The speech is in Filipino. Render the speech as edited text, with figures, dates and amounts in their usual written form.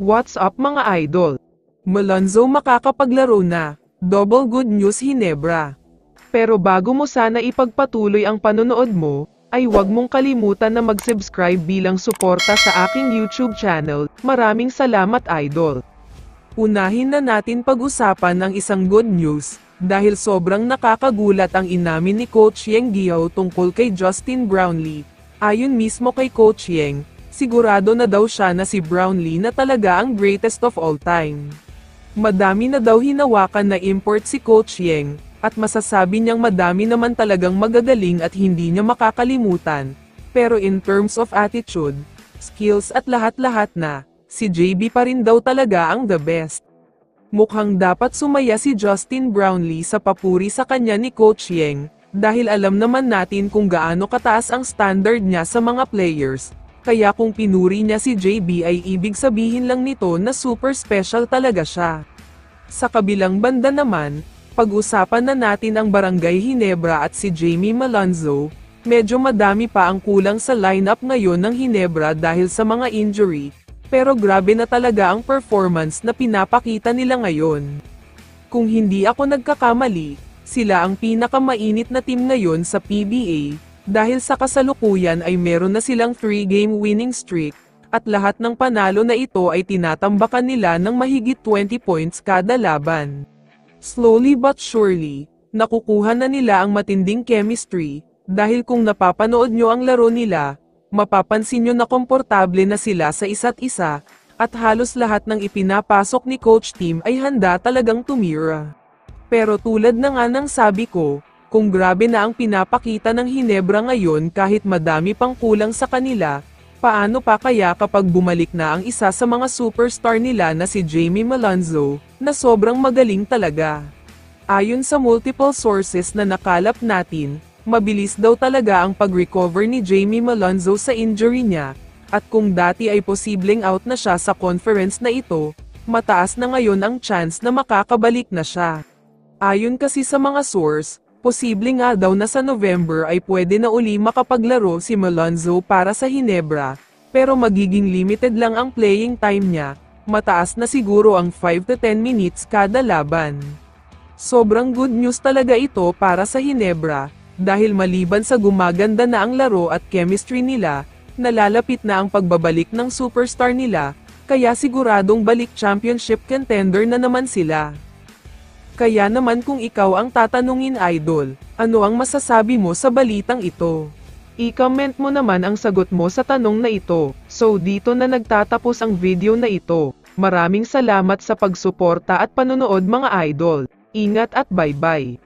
What's up mga idol? Malonzo makakapaglaro na. Double good news Hinebra. Pero bago mo sana ipagpatuloy ang panonood mo, ay huwag mong kalimutan na mag-subscribe bilang suporta sa aking YouTube channel. Maraming salamat idol. Unahin na natin pag-usapan ng isang good news, dahil sobrang nakakagulat ang inamin ni Coach Yeng Guiao tungkol kay Justin Brownlee. Ayon mismo kay Coach Yeng, sigurado na daw siya na si Brownlee na talaga ang greatest of all time. Madami na daw hinawakan na import si Coach Yeng, at masasabi niyang madami naman talagang magagaling at hindi niya makakalimutan. Pero in terms of attitude, skills at lahat-lahat na, si JB pa rin daw talaga ang the best. Mukhang dapat sumaya si Justin Brownlee sa papuri sa kanya ni Coach Yeng, dahil alam naman natin kung gaano kataas ang standard niya sa mga players. Kaya kung pinuri niya si JB ay ibig sabihin lang nito na super special talaga siya. Sa kabilang banda naman, pag-usapan na natin ang Barangay Hinebra at si Jamie Malonzo. Medyo madami pa ang kulang sa lineup ngayon ng Hinebra dahil sa mga injury, pero grabe na talaga ang performance na pinapakita nila ngayon. Kung hindi ako nagkakamali, sila ang pinakamainit na team ngayon sa PBA. Dahil sa kasalukuyan ay meron na silang 3-game winning streak, at lahat ng panalo na ito ay tinatambakan nila ng mahigit 20 points kada laban. Slowly but surely, nakukuha na nila ang matinding chemistry, dahil kung napapanood nyo ang laro nila, mapapansin nyo na komportable na sila sa isa't isa, at halos lahat ng ipinapasok ni Coach Team ay handa talagang tumira. Pero tulad na nga ng sabi ko, kung grabe na ang pinapakita ng Hinebra ngayon kahit madami pang kulang sa kanila, paano pa kaya kapag bumalik na ang isa sa mga superstar nila na si Jamie Malonzo, na sobrang magaling talaga. Ayon sa multiple sources na nakalap natin, mabilis daw talaga ang pag-recover ni Jamie Malonzo sa injury niya, at kung dati ay posibleng out na siya sa conference na ito, mataas na ngayon ang chance na makakabalik na siya. Ayon kasi sa mga source, posible nga daw na sa November ay pwede na uli makapaglaro si Malonzo para sa Hinebra, pero magiging limited lang ang playing time niya, mataas na siguro ang 5 to 10 minutes kada laban. Sobrang good news talaga ito para sa Hinebra, dahil maliban sa gumaganda na ang laro at chemistry nila, nalalapit na ang pagbabalik ng superstar nila, kaya siguradong balik championship contender na naman sila. Kaya naman kung ikaw ang tatanungin idol, ano ang masasabi mo sa balitang ito? I-comment mo naman ang sagot mo sa tanong na ito. So dito na nagtatapos ang video na ito. Maraming salamat sa pagsuporta at panonood mga idol. Ingat at bye-bye.